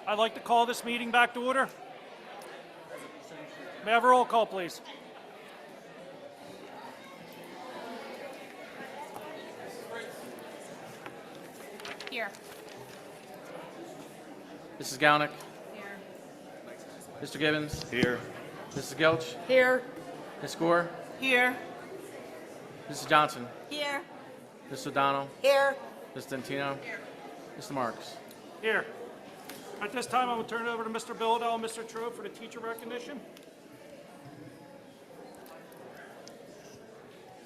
I'd like to call this meeting back to order. May I have a roll call, please? Here. Mrs. Galnick. Here. Mr. Gibbons. Here. Mrs. Gelch. Here. Ms. Gore. Here. Mrs. Johnson. Here. Mr. O'Donnell. Here. Ms. Dentino. Mr. Marks. Here. At this time, I will turn it over to Mr. Billadell and Mr. Trove for the teacher recognition.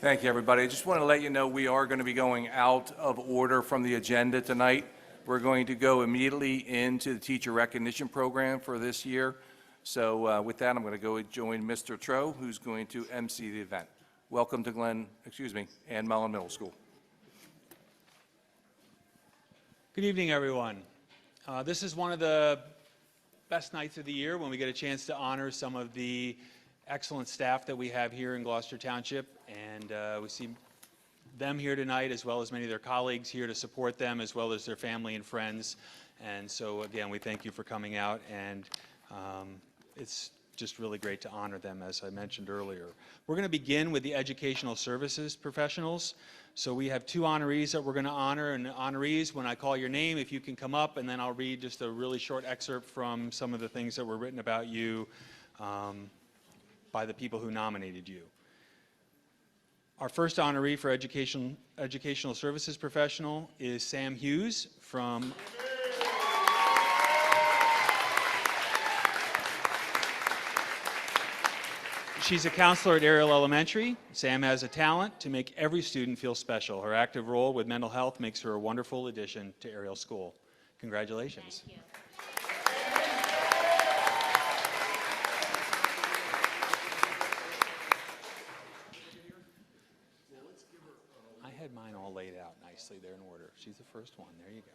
Thank you, everybody. I just want to let you know we are going to be going out of order from the agenda tonight. We're going to go immediately into the teacher recognition program for this year. So with that, I'm going to go join Mr. Trove, who's going to MC the event. Welcome to Ann Mullen Middle School. Good evening, everyone. This is one of the best nights of the year when we get a chance to honor some of the excellent staff that we have here in Gloucester Township, and we see them here tonight as well as many of their colleagues here to support them as well as their family and friends. And so again, we thank you for coming out, and it's just really great to honor them, as I mentioned earlier. We're going to begin with the educational services professionals. So we have two honorees that we're going to honor, and honorees, when I call your name, if you can come up, and then I'll read just a really short excerpt from some of the things that were written about you by the people who nominated you. Our first honoree for educational services professional is Sam Hughes from She's a counselor at Ariel Elementary. Sam has a talent to make every student feel special. Her active role with mental health makes her a wonderful addition to Ariel School. Congratulations. Thank you. I had mine all laid out nicely. They're in order. She's the first one. There you go.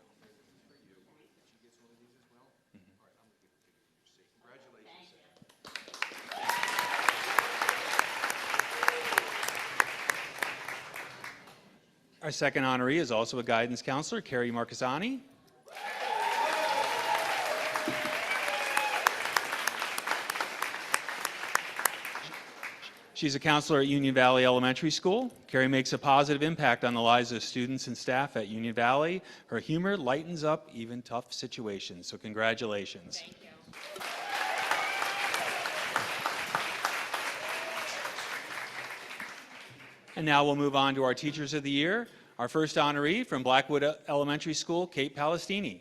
Our second honoree is also a guidance counselor, Carrie Marcasani. She's a counselor at Union Valley Elementary School. Carrie makes a positive impact on the lives of students and staff at Union Valley. Her humor lightens up even tough situations, so congratulations. Thank you. And now we'll move on to our Teachers of the Year. Our first honoree from Blackwood Elementary School, Kate Palestini.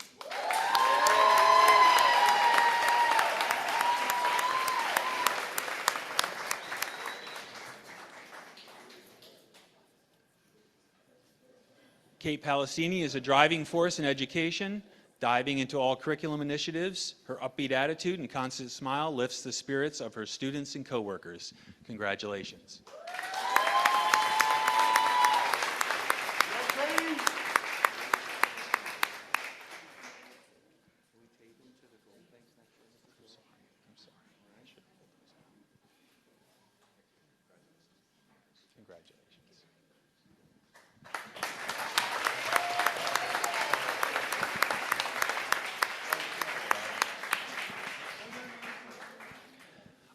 Kate Palestini is a driving force in education, diving into all curriculum initiatives. Her upbeat attitude and constant smile lifts the spirits of her students and coworkers. Congratulations.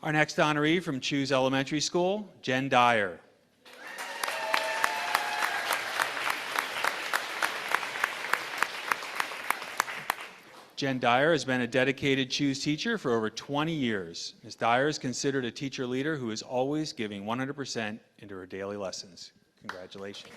Our next honoree from Choose Elementary School, Jen Dyer. Jen Dyer has been a dedicated Choose teacher for over 20 years. Ms. Dyer is considered a teacher leader who is always giving 100% into her daily lessons. Congratulations.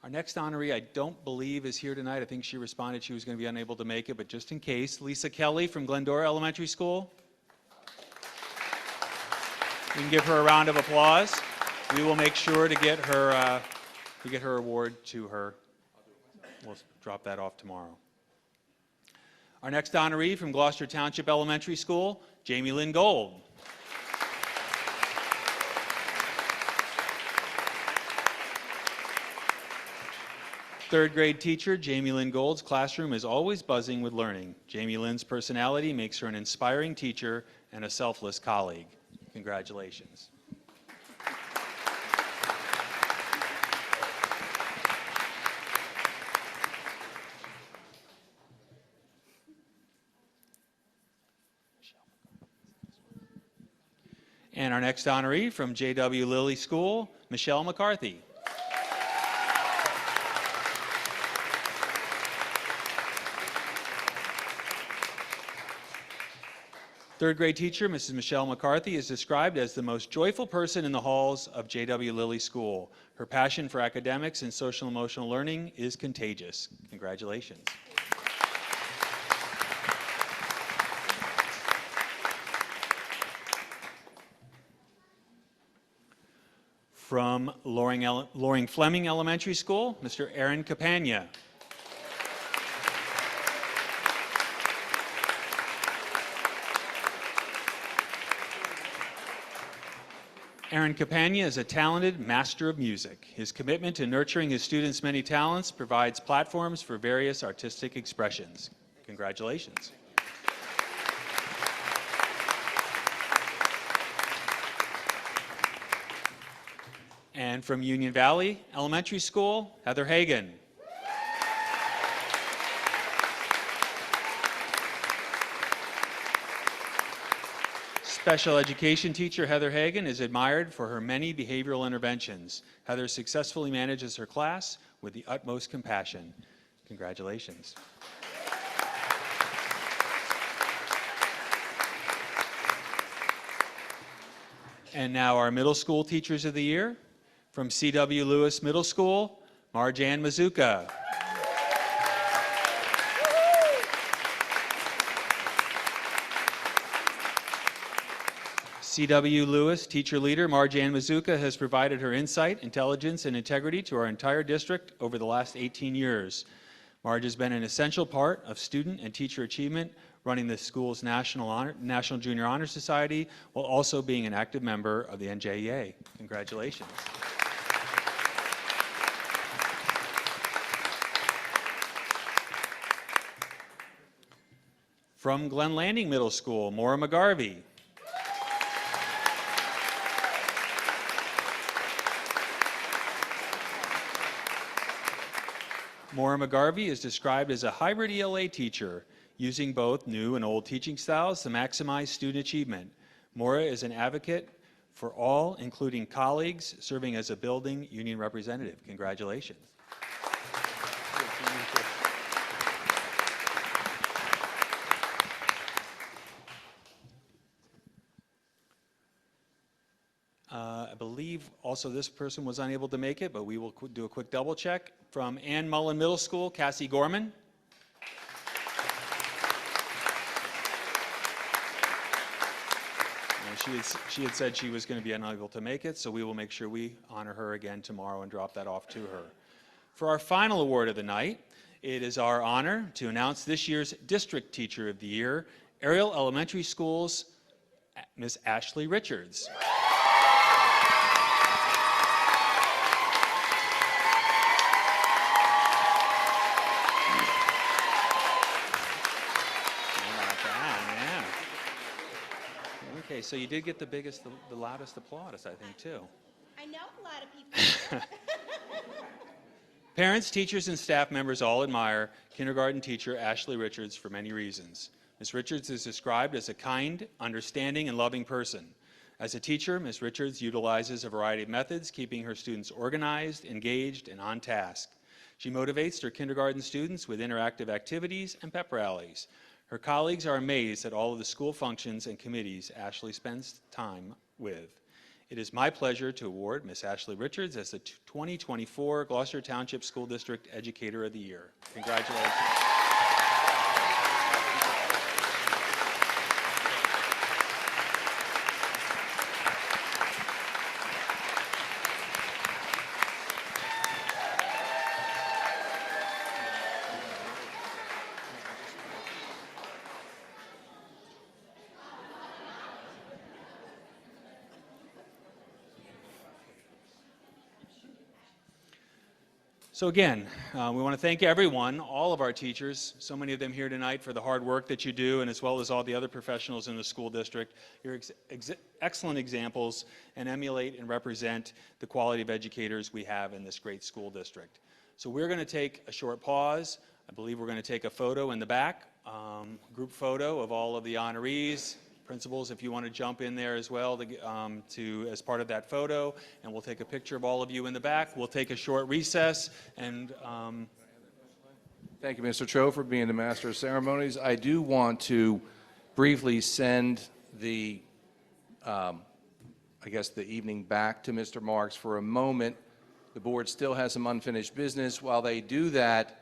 Our next honoree, I don't believe is here tonight. I think she responded she was going to be unable to make it, but just in case, Lisa Kelly from Glendora Elementary School. We can give her a round of applause. We will make sure to get her award to her. We'll drop that off tomorrow. Our next honoree from Gloucester Township Elementary School, Jamie Lynn Gold. Third grade teacher, Jamie Lynn Gold's classroom is always buzzing with learning. Jamie Lynn's personality makes her an inspiring teacher and a selfless colleague. Congratulations. And our next honoree from J.W. Lilly School, Michelle McCarthy. Third grade teacher, Mrs. Michelle McCarthy, is described as the most joyful person in the halls of J.W. Lilly School. Her passion for academics and social emotional learning is contagious. Congratulations. From Loring Fleming Elementary School, Mr. Aaron Capagna. Aaron Capagna is a talented master of music. His commitment to nurturing his students' many talents provides platforms for various artistic expressions. Congratulations. And from Union Valley Elementary School, Heather Hagan. Special education teacher Heather Hagan is admired for her many behavioral interventions. Heather successfully manages her class with the utmost compassion. Congratulations. And now our middle school teachers of the year. From C.W. Lewis Middle School, Marjan Mazuka. C.W. Lewis teacher leader Marjan Mazuka has provided her insight, intelligence, and integrity to our entire district over the last 18 years. Marge has been an essential part of student and teacher achievement, running the school's National Junior Honor Society, while also being an active member of the NJEA. Congratulations. From Glen Landing Middle School, Maura McGarvey. Maura McGarvey is described as a hybrid ELA teacher, using both new and old teaching styles to maximize student achievement. Maura is an advocate for all, including colleagues, serving as a building union representative. Congratulations. I believe also this person was unable to make it, but we will do a quick double check. From Ann Mullen Middle School, Cassie Gorman. She had said she was going to be unable to make it, so we will make sure we honor her again tomorrow and drop that off to her. For our final award of the night, it is our honor to announce this year's District Teacher of the Year, Ariel Elementary School's Miss Ashley Richards. Okay, so you did get the loudest applause, I think, too. I know a lot of people. Parents, teachers, and staff members all admire kindergarten teacher Ashley Richards for many reasons. Ms. Richards is described as a kind, understanding, and loving person. As a teacher, Ms. Richards utilizes a variety of methods, keeping her students organized, engaged, and on task. She motivates her kindergarten students with interactive activities and pep rallies. Her colleagues are amazed at all of the school functions and committees Ashley spends time with. It is my pleasure to award Ms. Ashley Richards as the 2024 Gloucester Township School District Educator of the Year. Congratulations. So again, we want to thank everyone, all of our teachers, so many of them here tonight, for the hard work that you do, and as well as all the other professionals in the school district. You're excellent examples and emulate and represent the quality of educators we have in this great school district. So we're going to take a short pause. I believe we're going to take a photo in the back, group photo of all of the honorees, principals, if you want to jump in there as well as part of that photo, and we'll take a picture of all of you in the back. We'll take a short recess, and Thank you, Mr. Cho, for being the master of ceremonies. I do want to briefly send the, I guess, the evening back to Mr. Marks for a moment. The board still has some unfinished business. While they do that,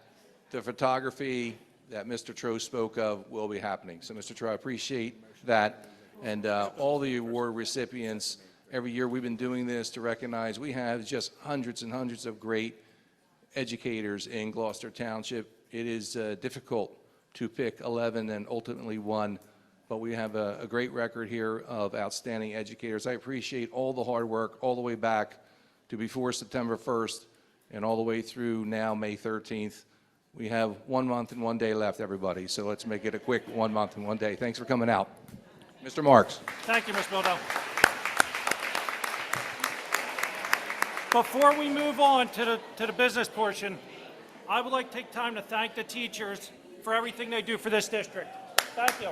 the photography that Mr. Cho spoke of will be happening. So, Mr. Cho, I appreciate that. And all the award recipients, every year we've been doing this to recognize we have just hundreds and hundreds of great educators in Gloucester Township. It is difficult to pick 11 and ultimately one, but we have a great record here of outstanding educators. I appreciate all the hard work all the way back to before September 1st and all the way through now May 13th. We have 1 month and 1 day left, everybody, so let's make it a quick 1 month and 1 day. Thanks for coming out. Mr. Marks. Thank you, Ms. Bildel. Before we move on to the business portion, I would like to take time to thank the teachers for everything they do for this district. Thank you.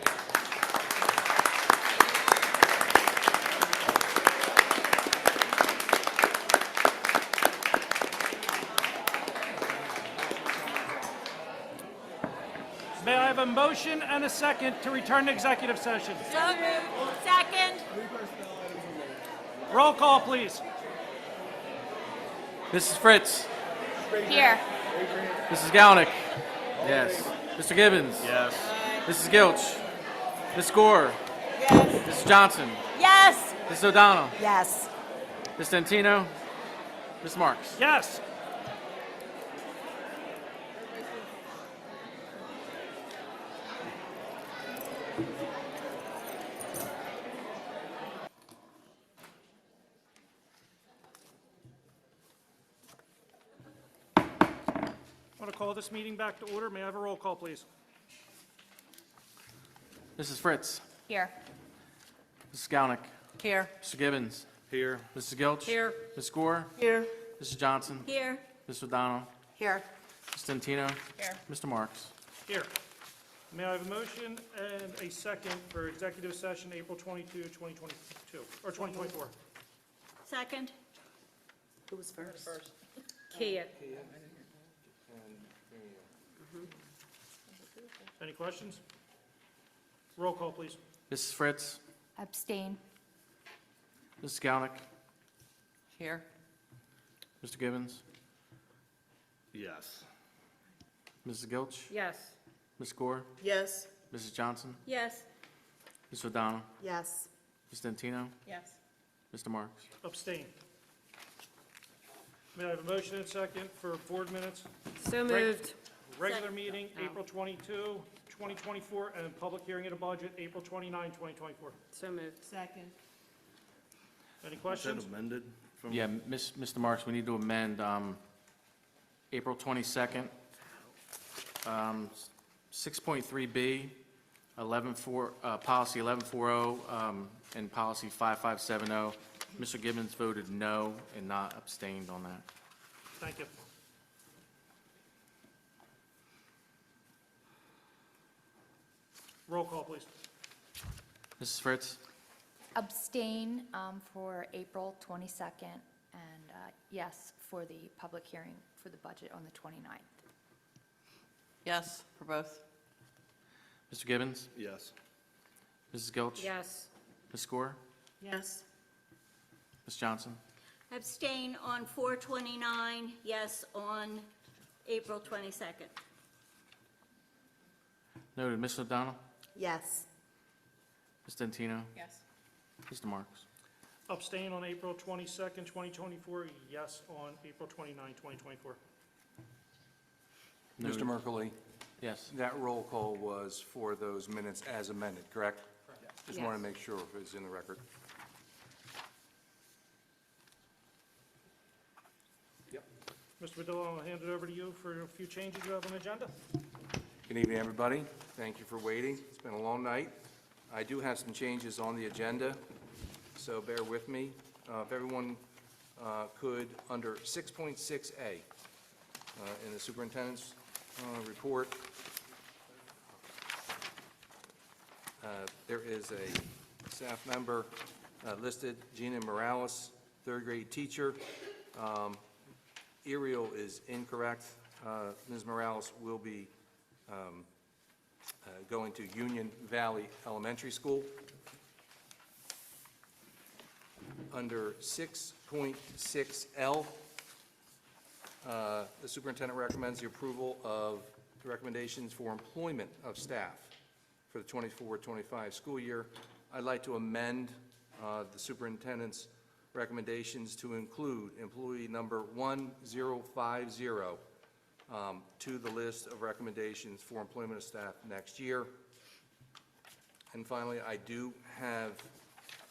May I have a motion and a second to return to executive session? So moved. Second. Roll call, please. Mrs. Fritz. Here. Mrs. Galnick. Yes. Mr. Gibbons. Yes. Mrs. Gilch. Ms. Gore. Yes. Mrs. Johnson. Yes. Mrs. O'Donnell. Yes. Ms. Dentino. Ms. Marks. Yes. I want to call this meeting back to order. May I have a roll call, please? Mrs. Fritz. Here. Mrs. Galnick. Here. Mr. Gibbons. Here. Mrs. Gilch. Here. Ms. Gore. Here. Mrs. Johnson. Here. Ms. O'Donnell. Here. Ms. Dentino. Here. Mr. Marks. Here. May I have a motion and a second for executive session April 22, 2022, or 2024? Second. Who was first? Kia. Any questions? Roll call, please. Mrs. Fritz. Abstain. Mrs. Galnick. Here. Mr. Gibbons. Yes. Mrs. Gilch. Yes. Ms. Gore. Yes. Mrs. Johnson. Yes. Ms. O'Donnell. Yes. Ms. Dentino. Yes. Mr. Marks. Abstain. May I have a motion and second for board minutes? So Right. moved. Regular meeting, April 22, 2024, and public hearing of the budget, April 29, 2024. So moved. Second. Any Is that questions? amended from? Yeah, Mr. Marks, we need to amend April 22nd, 6.3B, 11.4, policy 1140, and policy 5570. Mr. Gibbons voted no and not abstained on that. Thank you. Roll call, please. Mrs. Fritz? Abstain for April 22nd, and yes for the public hearing for the budget on the 29th. Yes, for both. Mr. Gibbons? Yes. Mrs. Gilch? Yes. Ms. Gore? Yes. Ms. Johnson? Abstain on 4/29, yes on April 22nd. Noted. Ms. O'Donnell? Yes. Ms. Dentino? Yes. Mr. Marks? Abstain on April 22nd, 2024, yes on April 29, 2024. Noted. Mr. Merkley, Yes. that roll call was for those minutes as amended, correct? Just want to make sure if it's in the record. Mr. Badillo, I'll hand it over to you for a few changes you have on the agenda. Good evening, everybody. Thank you for waiting. It's been a long night. I do have some changes on the agenda, so bear with me. If everyone could, under 6.6A, in the superintendent's report, there is a staff member listed, Gina Morales, third grade teacher. Ariel is incorrect. Ms. Morales will be going to Union Valley Elementary School. Under 6.6L, the superintendent recommends the approval of the recommendations for employment of staff for the 24-25 school year. I'd like to amend the superintendent's recommendations to include employee number 1050 to the list of recommendations for employment of staff next year. And finally, I do have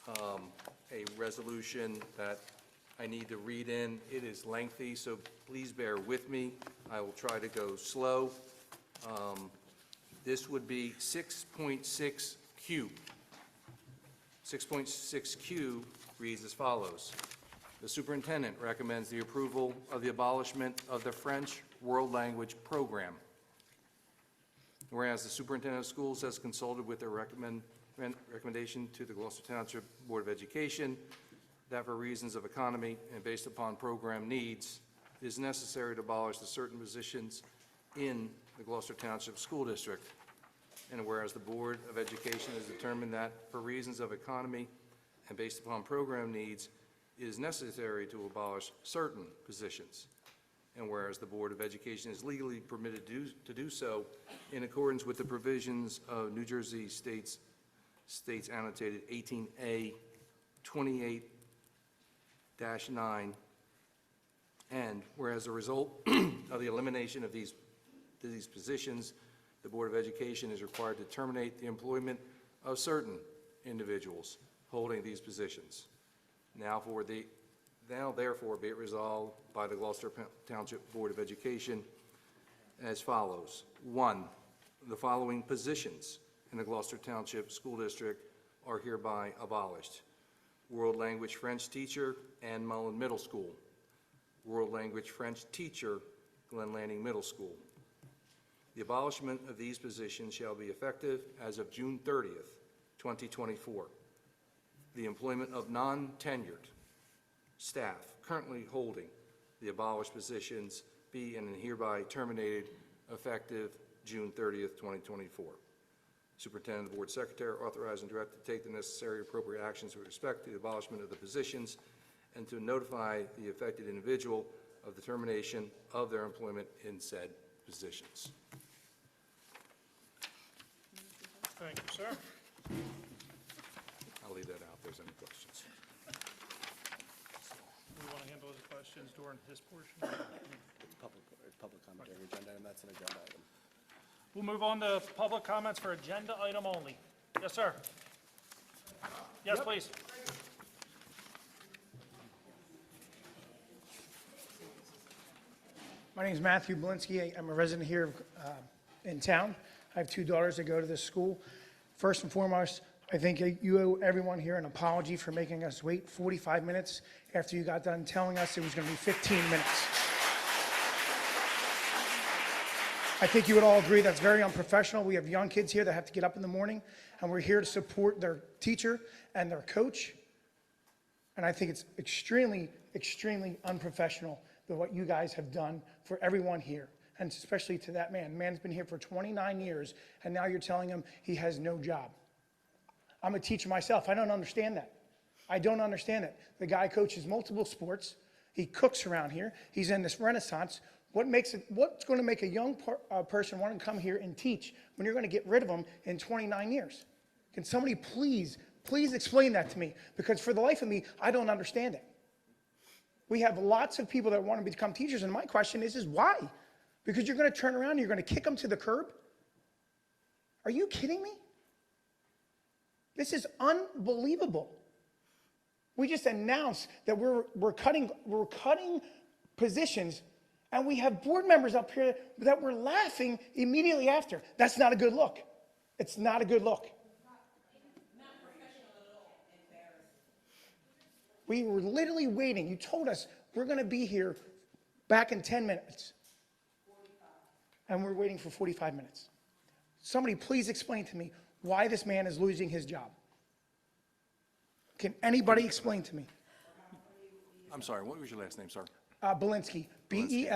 a resolution that I need to read in. It is lengthy, so please bear with me. I will try to go slow. This would be 6.6Q. 6.6Q reads as follows. The superintendent recommends the approval of the abolishment of the French World Language Program. Whereas the superintendent of schools has consulted with their recommendation to the Gloucester Township Board of Education that for reasons of economy and based upon program needs, it is necessary to abolish the certain positions in the Gloucester Township School District. And whereas the Board of Education has determined that for reasons of economy and based upon program needs, it is necessary to abolish certain positions. And whereas the Board of Education is legally permitted to do so in accordance with the provisions of New Jersey State's annotated 18A 28-9, and whereas a result of the elimination of these positions, the Board of Education is required to terminate the employment of certain individuals holding these positions. Now therefore be it resolved by the Gloucester Township Board of Education as follows. 1, the following positions in the Gloucester Township School District are hereby abolished. World Language French teacher, Ann Mullen Middle School. World Language French teacher, Glen Landing Middle School. The abolishment of these positions shall be effective as of June 30th, 2024. The employment of non-tenured staff currently holding the abolished positions be and hereby terminated effective June 30th, 2024. Superintendent and Board Secretary authorized and directed to take the necessary appropriate actions with respect to the abolishment of the positions and to notify the affected individual of the termination of their employment in said positions. Thank you, sir. I'll leave that out if there's any questions. We want to handle those questions during this portion. It's public commentary agenda, and that's an agenda item. We'll move on to public comments for agenda item only. Yes, sir. Yes, please. My name is Matthew Blinsky. I'm a resident here in town. I have 2 daughters that go to this school. First and foremost, I think you owe everyone here an apology for making us wait 45 minutes after you got done telling us it was going to be 15 minutes. I think you would all agree that's very unprofessional. We have young kids here that have to get up in the morning, and we're here to support their teacher and their coach. And I think it's extremely, extremely unprofessional what you guys have done for everyone here, and especially to that man. The man's been here for 29 years, and now you're telling him he has no job. I'm a teacher myself. I don't understand that. I don't understand it. The guy coaches multiple sports. He cooks around here. He's in this renaissance. What's going to make a young person want to come here and teach when you're going to get rid of him in 29 years? Can somebody please explain that to me? Because for the life of me, I don't understand it. We have lots of people that want to become teachers, and my question is why? Because you're going to turn around and you're going to kick them to the curb? Are you kidding me? This is unbelievable. We just announced that we're cutting positions, and we have board members up here that were laughing immediately after. That's not a good look. It's not a good look. We were literally waiting. You told us we're going to be here back in 10 minutes. 45. And we're waiting for 45 minutes. Somebody please explain to me why this man is losing his job. Can anybody explain to me? I'm sorry, what was your last name, sir? Belinsky, Belinsky.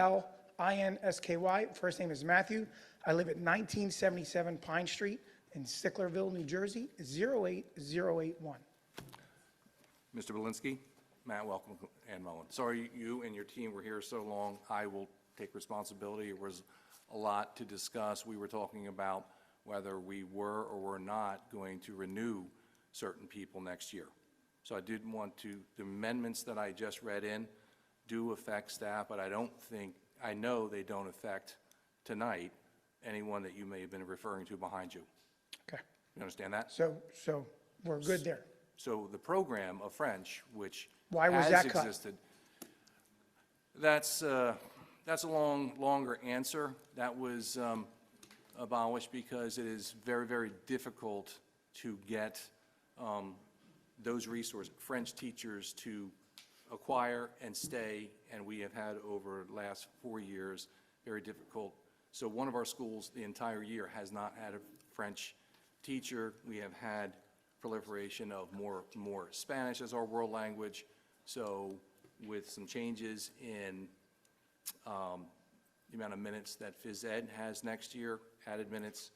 First name is Matthew. I live at 1977 Pine Street in Sticklerville, New Jersey, 08081. Mr. Belinsky? Matt, welcome, Ann Mullen. Sorry you and your team were here so long. I will take responsibility. It was a lot to discuss. We were talking about whether we were or were not going to renew certain people next year. So I did want to, the amendments that I just read in do affect staff, but I know they don't affect tonight anyone that you may have been referring to behind you. Okay, You understand that? so we're good there. So the program of French, which Why was has that cut? existed, that's a longer answer. That was abolished because it is very, very difficult to get those resources, French teachers to acquire and stay, and we have had over the last 4 years, very difficult. So one of our schools the entire year has not had a French teacher. We have had proliferation of more Spanish as our world language. So with some changes in the amount of minutes that phys ed has next year, added minutes,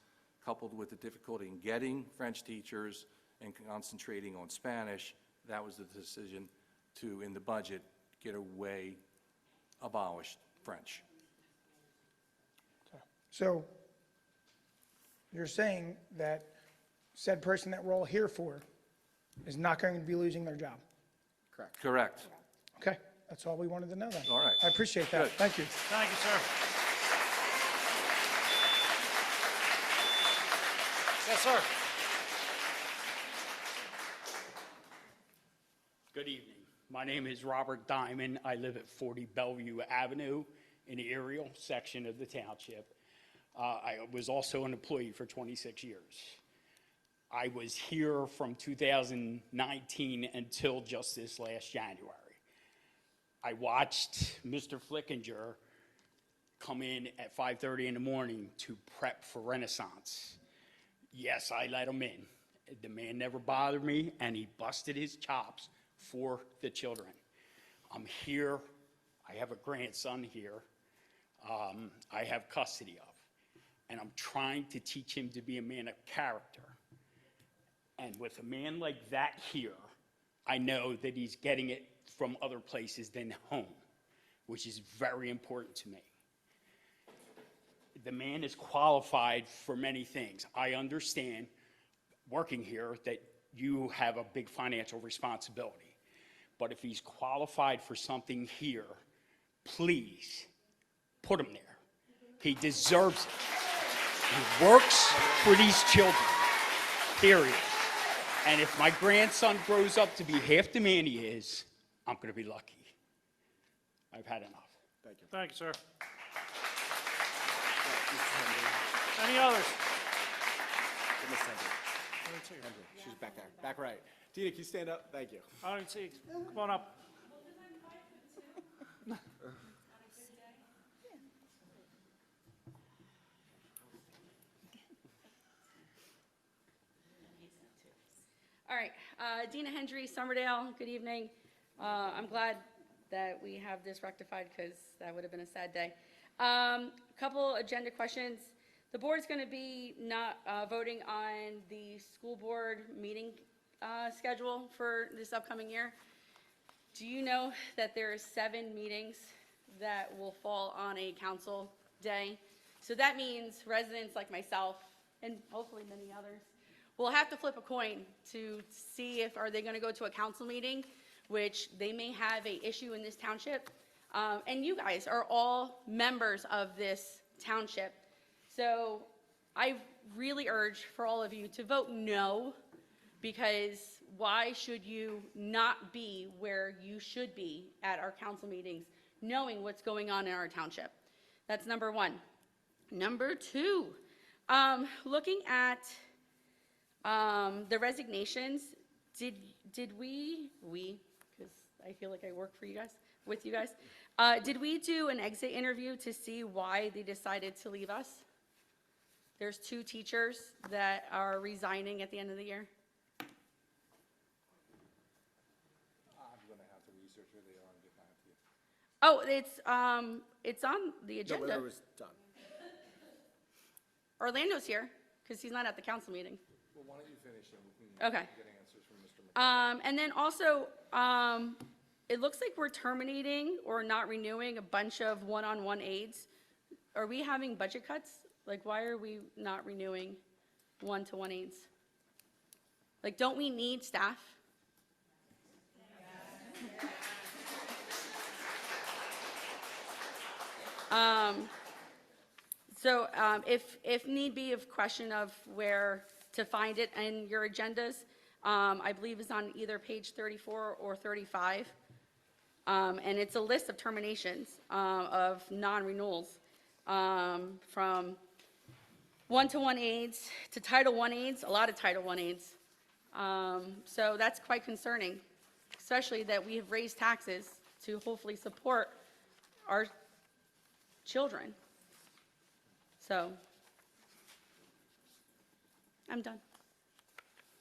coupled with the difficulty in getting French teachers and concentrating on Spanish, that was the decision to, in the budget, abolish French. So you're saying that said person that we're all here for is not going to be losing their job? Correct. Okay, that's all we wanted to know then. All right. I appreciate that. Good. Thank you. Thank you, sir. Yes, sir. Good evening. My name is Robert Diamond. I live at 40 Bellevue Avenue in the Ariel section of the township. I was also an employee for 26 years. I was here from 2019 until just this last January. I watched Mr. Flickinger come in at 5:30 in the morning to prep for Renaissance. Yes, I let him in. The man never bothered me, and he busted his chops for the children. I'm here. I have a grandson here. I have custody of. And I'm trying to teach him to be a man of character. And with a man like that here, I know that he's getting it from other places than home, which is very important to me. The man is qualified for many things. I understand, working here, that you have a big financial responsibility. But if he's qualified for something here, please put him there. He deserves it. He works for these children, period. And if my grandson grows up to be half the man he is, I'm going to be lucky. I've had enough. Thank you. Thank you, sir. Any others? Miss Hendry. She's back there. Back right. Tina, can you stand up? Thank you. I don't see. Come on up. All right, Dina Hendry, Somerdale, good evening. I'm glad that we have this rectified because that would have been a sad day. Couple agenda questions. The board's going to be not voting on the school board meeting schedule for this upcoming year. Do you know that there are 7 meetings that will fall on a council day? So that means residents like myself, and hopefully many others, will have to flip a coin to see if are they going to go to a council meeting, which they may have a issue in this township. And you guys are all members of this township. So I really urge for all of you to vote no, because why should you not be where you should be at our council meetings, knowing what's going on in our township? That's number 1. Number 2, looking at the resignations, did we, because I feel like I work for you guys, with you guys, did we do an exit interview to see why they decided to leave us? There's 2 teachers that are resigning at the end of the year. Oh, it's on the No, agenda. whatever was done. Orlando's here, because he's not at the council meeting. Well, why don't you finish and we can Okay. get answers from Mr. And then also, it looks like we're terminating or not renewing a bunch of one-on-one aides. Are we having budget cuts? Like, why are we not renewing one-to-one aides? Like, don't we need staff? So if need be, if question of where to find it in your agendas, I believe is on either page 34 or 35. And it's a list of terminations of non-renewals from one-to-one aides to Title I aides, a lot of Title I aides. So that's quite concerning, especially that we have raised taxes to hopefully support our children. So, I'm done.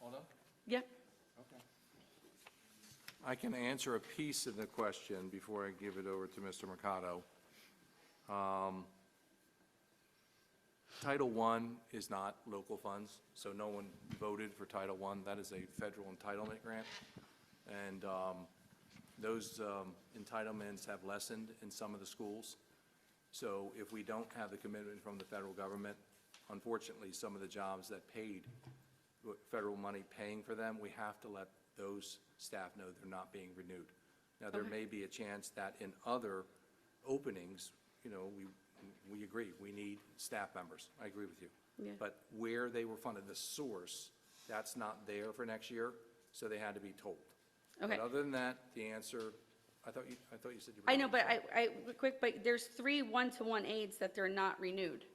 All done? Yep. Okay. I can answer a piece of the question before I give it over to Mr. Mercado. Title I is not local funds, so no one voted for Title I. That is a federal entitlement grant. And those entitlements have lessened in some of the schools. So if we don't have the commitment from the federal government, unfortunately, some of the jobs that paid federal money paying for them, we have to let those staff know they're not being renewed. Now, there may be a chance that in other openings, you know, we agree, we need staff members. I agree with you. Yeah. But where they were funded, the source, that's not there for next year, so they had to be told. Okay. But other than that, the answer, I thought you said you were. I know, but but there's 3 one-to-one aides that they're not renewed.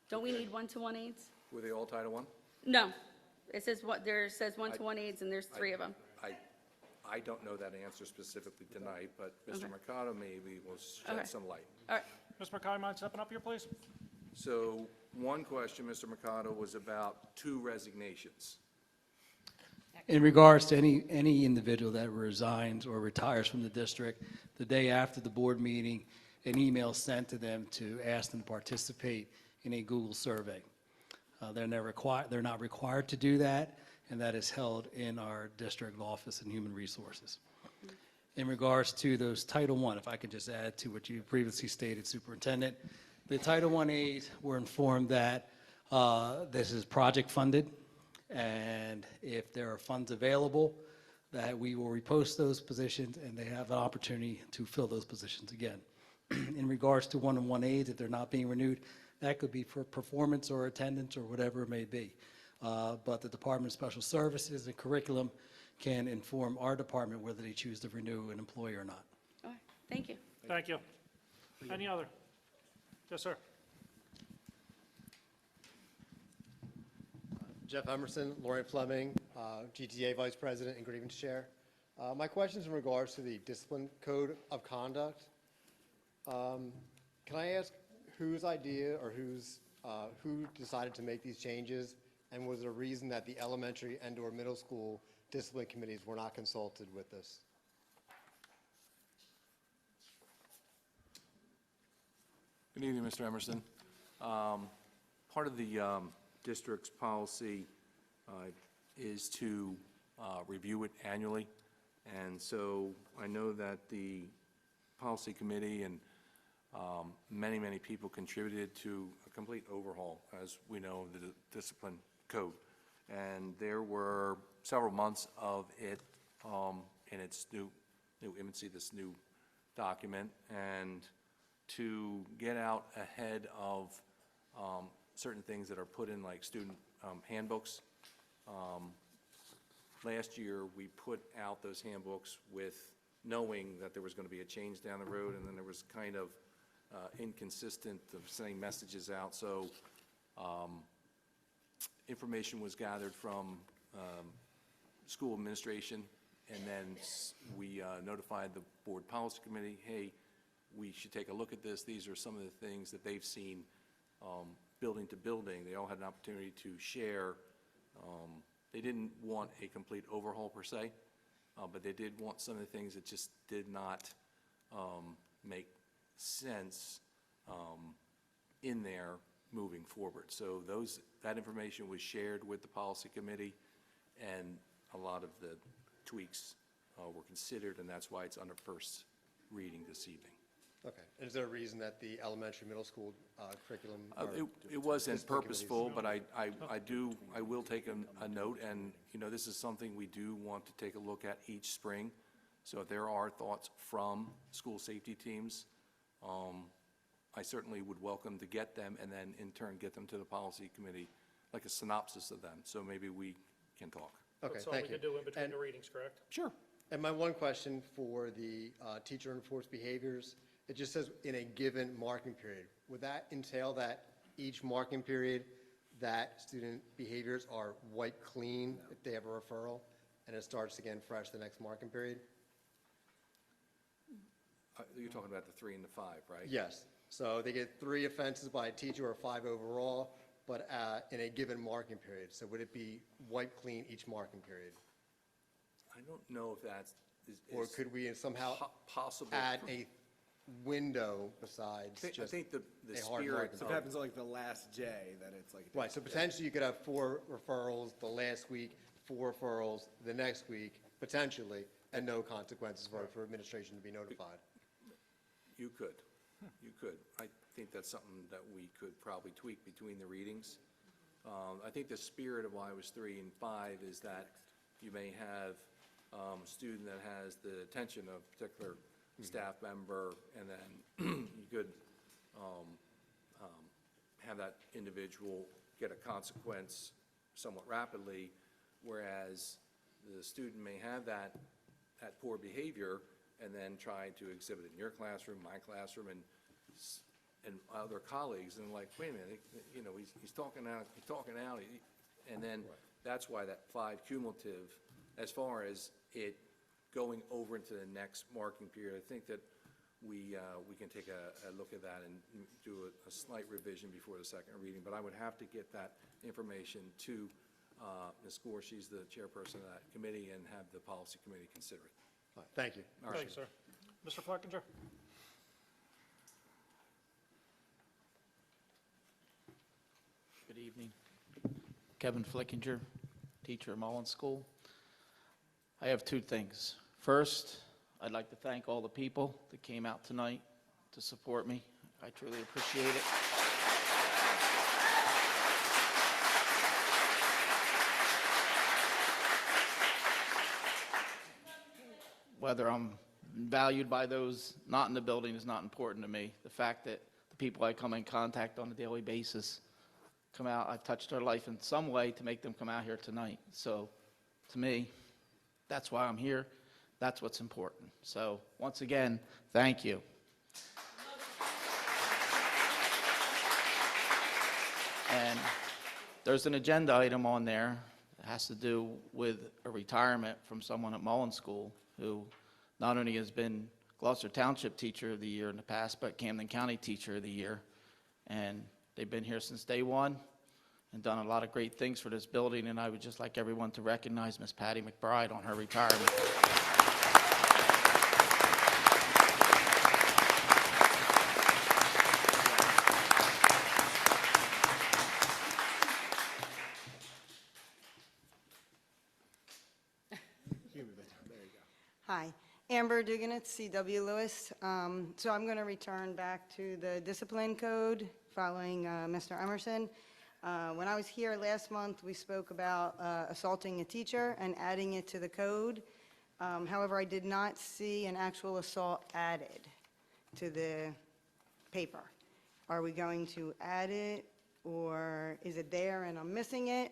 Don't we need one-to-one aides? Were they all Title I? No. It says says one-to-one aides, and there's 3 of them. I don't know that answer specifically tonight, but Mr. Okay. Mercado maybe will Okay. shed some light. All right. Ms. Mercado, mind stepping up here, please? So one question, Mr. Mercado, was about 2 resignations. In regards to any individual that resigns or retires from the district, the day after the board meeting, an email sent to them to ask them to participate in a Google survey. They're not required to do that, and that is held in our district office and human resources. In regards to those Title I, if I could just add to what you previously stated, Superintendent, the Title I aides were informed that this is project funded, and if there are funds available, that we will repost those positions and they have an opportunity to fill those positions again. In regards to one-on-one aides, if they're not being renewed, that could be for performance or attendance or whatever it may be. But the Department of Special Services and Curriculum can inform our department whether they choose to renew an employee or not. All right. Thank you. Thank you. Any other? Yes, sir. Jeff Emerson, Lorraine Fleming, GTA Vice President and Grievance Chair. My question is in regards to the Discipline Code of Conduct. Can I ask whose idea or who decided to make these changes? And was there a reason that the elementary and/or middle school discipline committees were not consulted with this? Good evening, Mr. Emerson. Part of the district's policy is to review it annually. And so I know that the policy committee and many, many people contributed to a complete overhaul, as we know, of the discipline code. And there were several months of it in its new infancy, this new document, and to get out ahead of certain things that are put in like student handbooks. Last year, we put out those handbooks with knowing that there was going to be a change down the road, and then there was kind of inconsistent of sending messages out. So information was gathered from school administration, and then we notified the board policy committee, hey, we should take a look at this. These are some of the things that they've seen building to building. They all had an opportunity to share. They didn't want a complete overhaul per se, but they did want some of the things that just did not make sense in there moving forward. So that information was shared with the policy committee, and a lot of the tweaks were considered, and that's why it's under first reading this evening. Okay. Is there a reason that the elementary, middle school curriculum? or It wasn't discipline committees- purposeful, but I will take a note, and, this is something we do want to take a look at each spring. So if there are thoughts from school safety teams, I certainly would welcome to get them, and then in turn get them to the policy committee, like a synopsis of them, so maybe we can talk. Okay, That's all thank we you. can do in between And- the readings, correct? Sure. And my one question for the teacher enforced behaviors, it just says in a given marking period. Would that entail that each marking period, that student behaviors are wiped clean if they have a referral, and it starts again fresh the next marking period? You're talking about the 3 and the 5, right? Yes. So they get 3 offenses by a teacher or 5 overall, but in a given marking period. So would it be wiped clean each marking period? I don't know if that's, Or could we somehow possible. add a window besides I just think the a hard spirit marking? So if it happens like the last J, then it's like. Right, so potentially you could have 4 referrals the last week, 4 referrals the next week, potentially, and no consequences for administration to be notified. You could. You could. I think that's something that we could probably tweak between the readings. I think the spirit of why it was 3 and 5 is that you may have a student that has the attention of a particular staff member, and then you could have that individual get a consequence somewhat rapidly, whereas the student may have that poor behavior and then try to exhibit it in your classroom, my classroom, and other colleagues, and like, wait a minute, he's talking out, and then that's why that 5 cumulative, as far as it going over into the next marking period, I think that we can take a look at that and do a slight revision before the second reading, but I would have to get that information to Ms. Gore, she's the chairperson of that committee, and have the policy committee consider it. All right, thank you. All right. Thanks, sir. Mr. Fleckinger? Good evening. Kevin Flickinger, teacher at Mullins School. I have 2 things. First, I'd like to thank all the people that came out tonight to support me. I truly appreciate it. Whether I'm valued by those not in the building is not important to me. The fact that the people I come in contact on a daily basis come out, I've touched their life in some way to make them come out here tonight. So, to me, that's why I'm here. That's what's important. So, once again, thank you. And there's an agenda item on there that has to do with a retirement from someone at Mullins School who not only has been Gloucester Township Teacher of the Year in the past, but Camden County Teacher of the Year. And they've been here since day one and done a lot of great things for this building, and I would just like everyone to recognize Miss Patty McBride on her retirement. Hi, Amber Duganitz, C.W. Lewis. So I'm going to return back to the discipline code following Mr. Emerson. When I was here last month, we spoke about assaulting a teacher and adding it to the code. However, I did not see an actual assault added to the paper. Are we going to add it, or is it there and I'm missing it?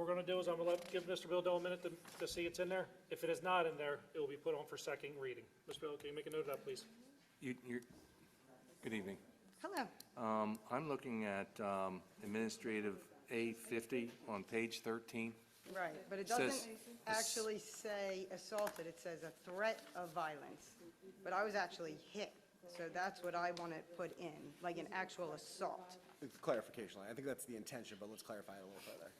we're gonna do is I'm gonna give Mr. Bildo a minute to see it's in there. If it is not in there, it will be put on for second reading. Mr. Bildo, can you make a note of that, please? Good evening. Hello. I'm looking at administrative A50 on page 13. Right, but it Says- doesn't actually say assaulted, it says a threat of violence. But I was actually hit, so that's what I want to put in, like an actual assault. It's clarification. I think that's the intention, but let's clarify it a little further.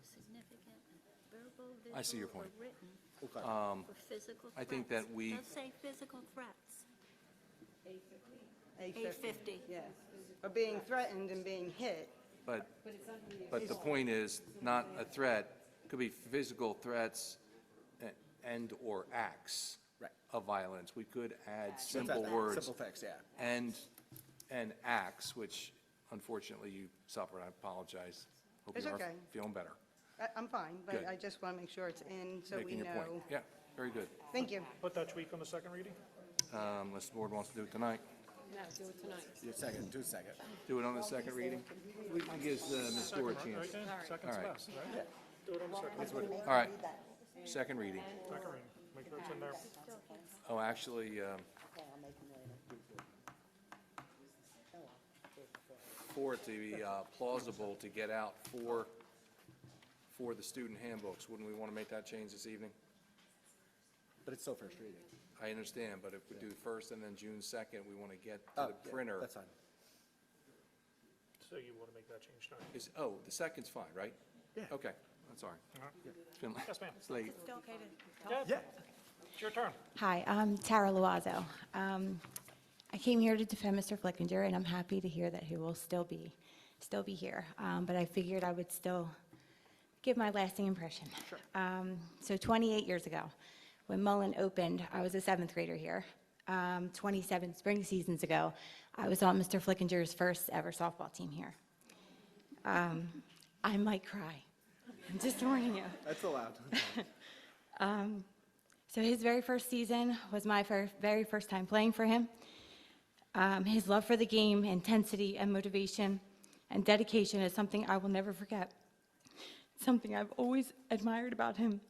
Significant, verbal, I see your visual, or point. written, We'll clarify. or physical I think threats. that we- Does say physical threats. A50. Yeah, but being threatened and being hit, But the point is, not a threat, could be physical threats and/or acts Right. of violence. We could add That's simple that. words. Simple text, yeah. And acts, which unfortunately you suffered. I apologize. Hope It's you are okay. feeling better. I'm fine, but Good. I just want to make sure it's in so we Making your point. know. Yeah, very good. Thank you. Put that tweak on the second reading? Unless the board wants to do it tonight. No, do it tonight. Do a second. Do it on the second reading? We can give Ms. Store a chance. Right, yeah, second's All right. best, right? Do it on the second. All right, second reading. Second reading. Make sure it's in there. Oh, actually, for it to be plausible to get out for the student handbooks, wouldn't we want to make that change this evening? But it's still first reading. I understand, but if we do first and then June 2nd, we want to get to Oh, the yeah, printer. That's fine. So you want to make that change now? The second's fine, right? Yeah. Okay, I'm sorry. It's been- Yes, ma'am. It's late. Still okay to Yeah, Yeah. it's your turn. Hi, I'm Tara Loazo. I came here to defend Mr. Flickinger, and I'm happy to hear that he will still be here. But I figured I would still give my lasting impression. So 28 years ago, when Mullen opened, I was a seventh grader here. 27 spring seasons ago, I was on Mr. Flickinger's first ever softball team here. I might cry. I'm just warning you. That's allowed. So his very first season was my very first time playing for him. His love for the game, intensity, and motivation, and dedication is something I will never forget. Something I've always admired about him.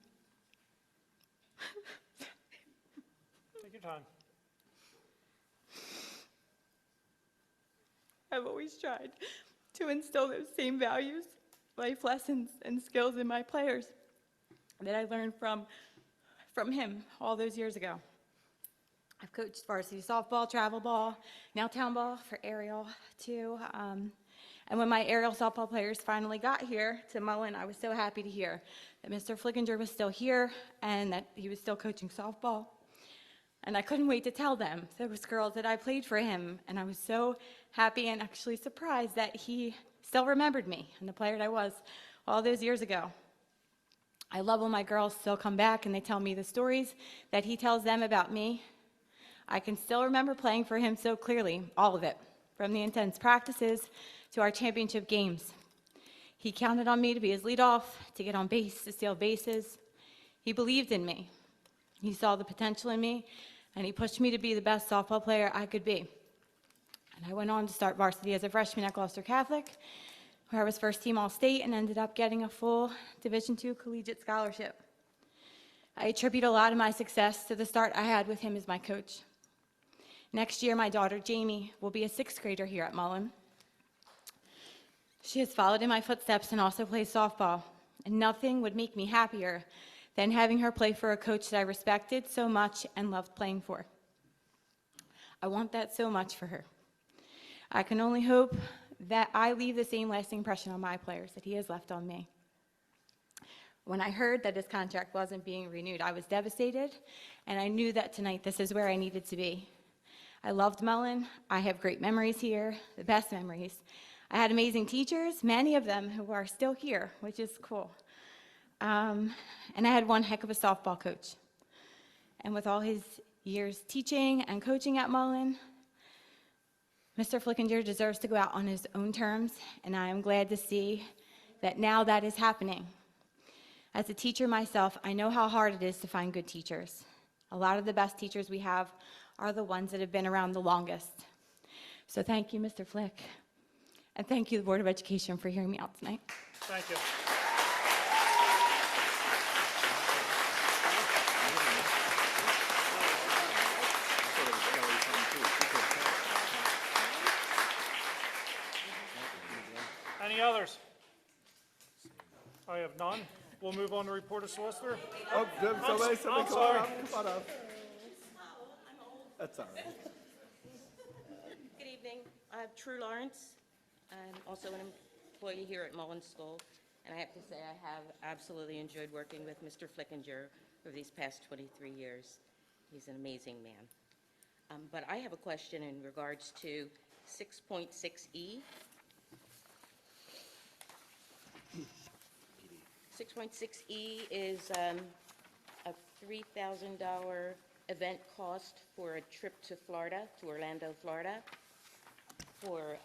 Take your time. I've always tried to instill those same values, life lessons, and skills in my players that I learned from him all those years ago. I've coached varsity softball, travel ball, now town ball for aerial too. And when my aerial softball players finally got here to Mullen, I was so happy to hear that Mr. Flickinger was still here and that he was still coaching softball. And I couldn't wait to tell them, those girls, that I played for him. And I was so happy and actually surprised that he still remembered me and the player that I was all those years ago. I love when my girls still come back and they tell me the stories that he tells them about me. I can still remember playing for him so clearly, all of it, from the intense practices to our championship games. He counted on me to be his leadoff, to get on base, to steal bases. He believed in me. He saw the potential in me, and he pushed me to be the best softball player I could be. And I went on to start varsity as a freshman at Gloucester Catholic, where I was first team All-State and ended up getting a full Division II collegiate scholarship. I attribute a lot of my success to the start I had with him as my coach. Next year, my daughter, Jamie, will be a sixth grader here at Mullen. She has followed in my footsteps and also plays softball, and nothing would make me happier than having her play for a coach that I respected so much and loved playing for. I want that so much for her. I can only hope that I leave the same lasting impression on my players that he has left on me. When I heard that his contract wasn't being renewed, I was devastated, and I knew that tonight this is where I needed to be. I loved Mullen. I have great memories here, the best memories. I had amazing teachers, many of them who are still here, which is cool. And I had one heck of a softball coach. And with all his years teaching and coaching at Mullen, Mr. Flickinger deserves to go out on his own terms, and I am glad to see that now that is happening. As a teacher myself, I know how hard it is to find good teachers. A lot of the best teachers we have are the ones that have been around the longest. So thank you, Mr. Flick. And thank you, the Board of Education, for hearing me out tonight. Thank you. Any others? I have none. We'll move on to report of solicitor. Oh, somebody, I'm come on sorry. up, come on up. That's all right. Good evening. I'm True Lawrence. I'm also an employee here at Mullen School, and I have to say I have absolutely enjoyed working with Mr. Flickinger over these past 23 years. He's an amazing man. But I have a question in regards to 6.6E. 6.6E is a $3,000 event cost for a trip to Florida, to Orlando, Florida, for,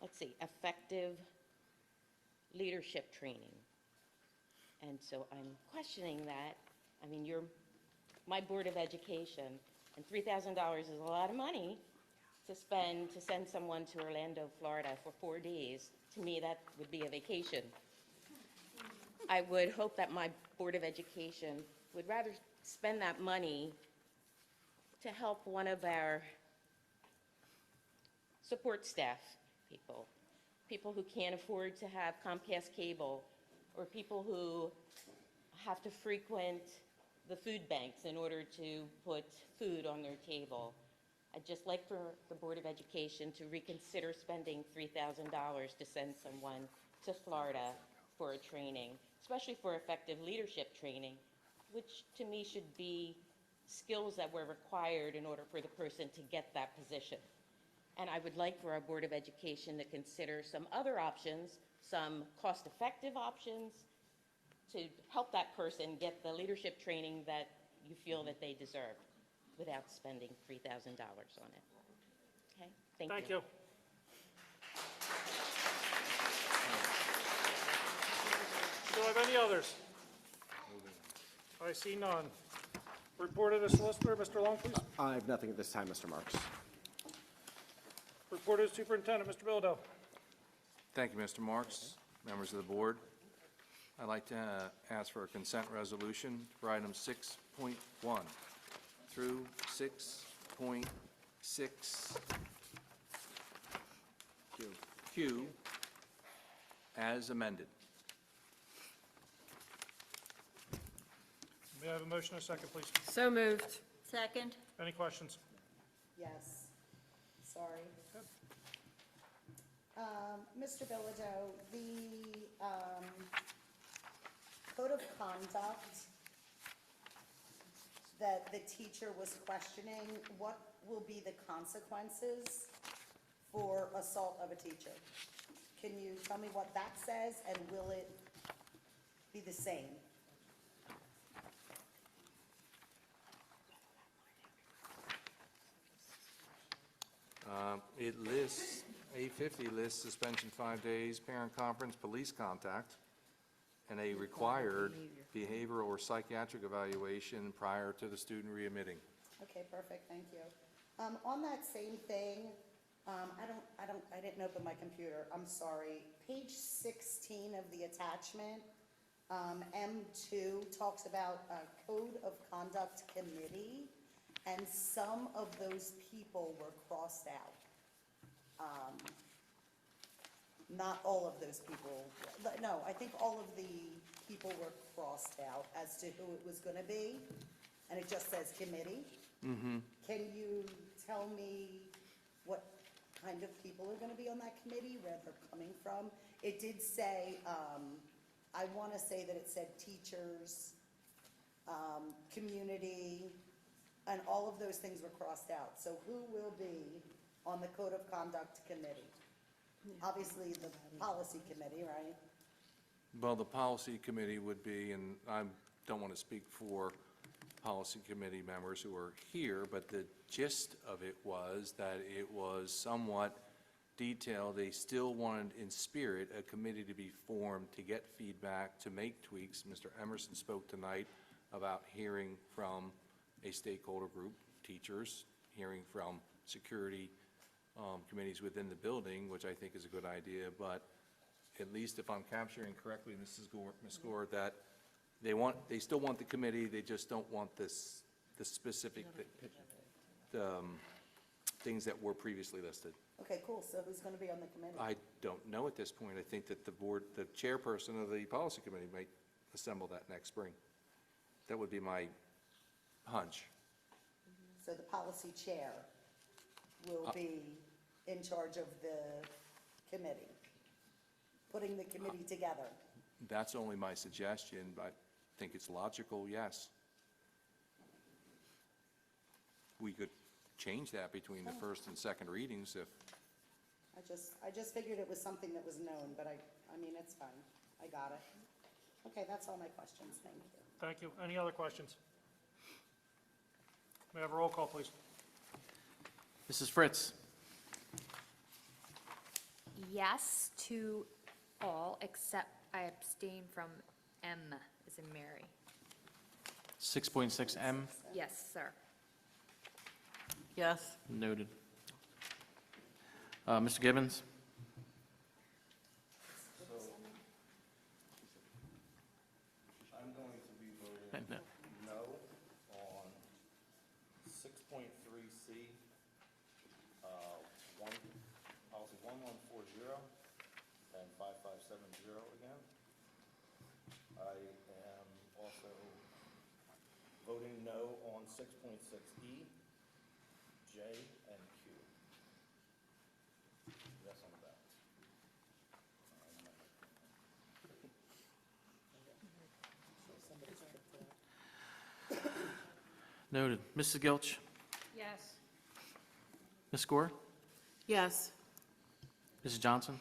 let's see, effective leadership training. And so I'm questioning that. I mean, you're my Board of Education, and $3,000 is a lot of money to spend to send someone to Orlando, Florida for 4 days. To me, that would be a vacation. I would hope that my Board of Education would rather spend that money to help one of our support staff people, people who can't afford to have Comcast cable, or people who have to frequent the food banks in order to put food on their table. I'd just like for the Board of Education to reconsider spending $3,000 to send someone to Florida for a training, especially for effective leadership training, which to me should be skills that were required in order for the person to get that position. And I would like for our Board of Education to consider some other options, some cost-effective options, to help that person get the leadership training that you feel that they deserve without spending $3,000 on it. Okay? Thank you. Do I have any others? I see none. Report of the solicitor, Mr. Long, please. I have nothing at this time, Mr. Marks. Report of the superintendent, Mr. Bilodeau. Thank you, Mr. Marks, members of the board. I'd like to ask for a consent resolution for items 6.1 through 6.6 Q as amended. May I have a motion and a second, please? So moved. Second. Any questions? Yes. Sorry. Mr. Bilodeau, the code of conduct that the teacher was questioning, what will be the consequences for assault of a teacher? Can you tell me what that says, and will it be the same? It lists, A50 lists suspension 5 days, parent conference, police contact, and a required behavioral or psychiatric evaluation prior to the student readmitting. Okay, perfect, thank you. On that same thing, I didn't open my computer, I'm sorry. Page 16 of the attachment, M2 talks about a code of conduct committee, and some of those people were crossed out. Not all of those people, no, I think all of the people were crossed out as to who it was gonna be, and it just says committee. Can you tell me what kind of people are gonna be on that committee, where they're coming from? It did say, I wanna say that it said teachers, community, and all of those things were crossed out. So who will be on the Code of Conduct Committee? Obviously, the Policy Committee, right? Well, the policy committee would be, and I don't want to speak for policy committee members who are here, but the gist of it was that it was somewhat detailed. They still wanted, in spirit, a committee to be formed to get feedback, to make tweaks. Mr. Emerson spoke tonight about hearing from a stakeholder group, teachers, hearing from security committees within the building, which I think is a good idea, but at least if I'm capturing correctly, Ms. Gore, that they still want the committee, they just don't want the specific things that were previously listed. Okay, cool. So who's going to be on the committee? I don't know at this point. I think that the chairperson of the policy committee might assemble that next spring. That would be my hunch. So the policy chair will be in charge of the committee, putting the committee together. That's only my suggestion, but I think it's logical, yes. We could change that between the first and second readings if, I just figured it was something that was known, but I mean, it's fine. I got it. Okay, that's all my questions. Thank you. Thank you. Any other questions? May I have a roll call, please? Mrs. Fritz? Yes to all, except I abstain from M, as in Mary. 6.6M? Yes, sir. Yes. Noted. Mr. Gibbons? I'm going to be voting No. no on 6.3C, policy 1140 and 5570 again. I am also voting no on 6.6E, J, and Q. Yes on the ballot. Noted. Mrs. Gilch? Yes. Ms. Gore? Yes. Mrs. Johnson?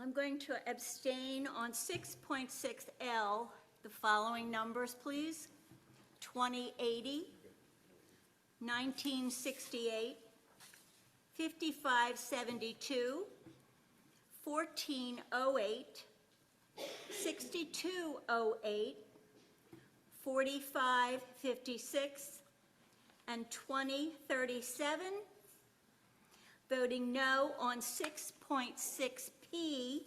I'm going to abstain on 6.6L. The following numbers, please. 2080, 1968, 5572, 1408, 6208, 4556, and 2037. Voting no on 6.6P,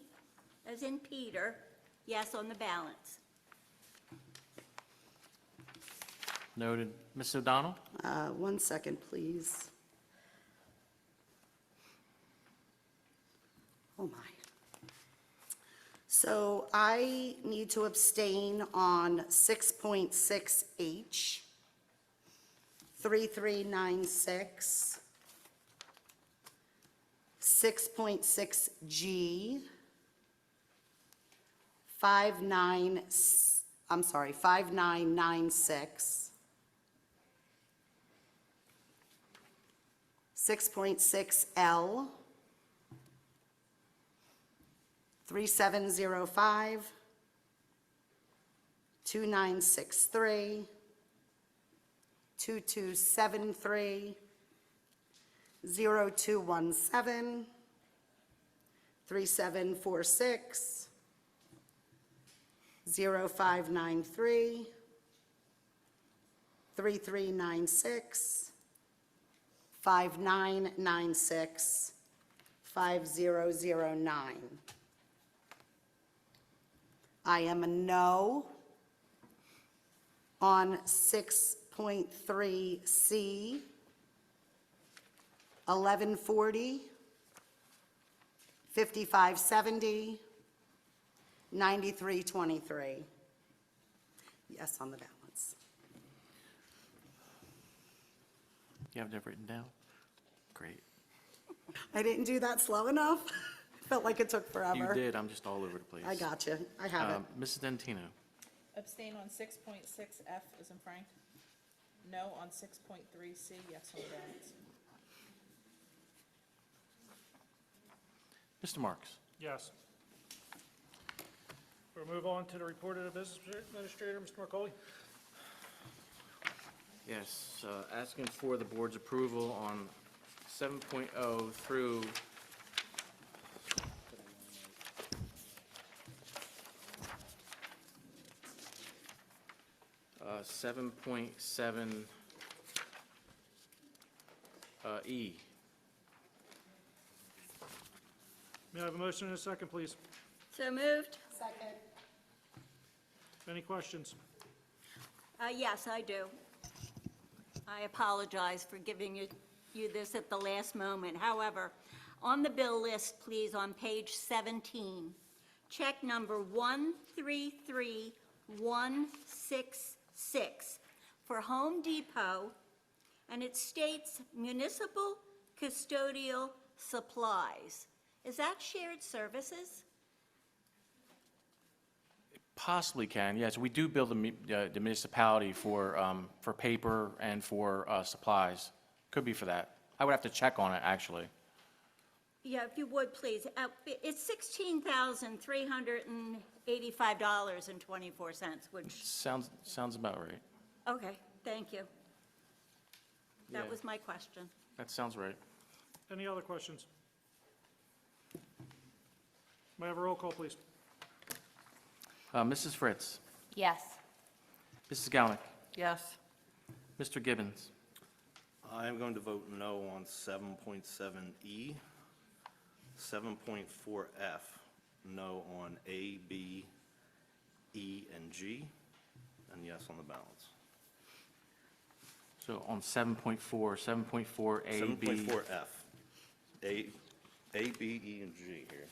as in Peter, yes on the balance. Noted. Ms. O'Donnell? 1 second, please. Oh, my. So I need to abstain on 6.6H, 3396, 6.6G, 5996, 6.6L, 3705, 2963, 2273, 0217, 3746, 0593, 3396, 5996, 5009. I am a no on 6.3C, 1140, 5570, 9323. Yes on the balance. You have that written down? Great. I didn't do that slow enough. Felt like it took forever. You did. I'm just all over the place. I got you. I have it. Mrs. Dentino? Abstain on 6.6F as in Frank. No on 6.3C, yes on the balance. Mr. Marks? Yes. We'll move on to the report of the business administrator, Mr. McCauley. Yes, asking for the board's approval on 7.0 through 7.7 E. May I have a motion and a second, please? So moved? Second. Any questions? Yes, I do. I apologize for giving you this at the last moment. However, on the bill list, please, on page 17, check number 133166 for Home Depot, and it states municipal custodial supplies. Is that shared services? Possibly can, yes. We do bill the municipality for paper and for supplies. Could be for that. I would have to check on it, actually. Yeah, if you would, please. It's $16,385.24, which, Sounds about right. okay, thank you. That Yeah. was my question. That sounds right. Any other questions? May I have a roll call, please? Mrs. Fritz, Yes. Mrs. Galnick, Yes. Mr. Gibbons, I am going to vote no on 7.7E, 7.4F, no on A, B, E, and G, and yes on the balance. so on 7.4, 7.4A, B. 7.4F, A, B, E, and G here.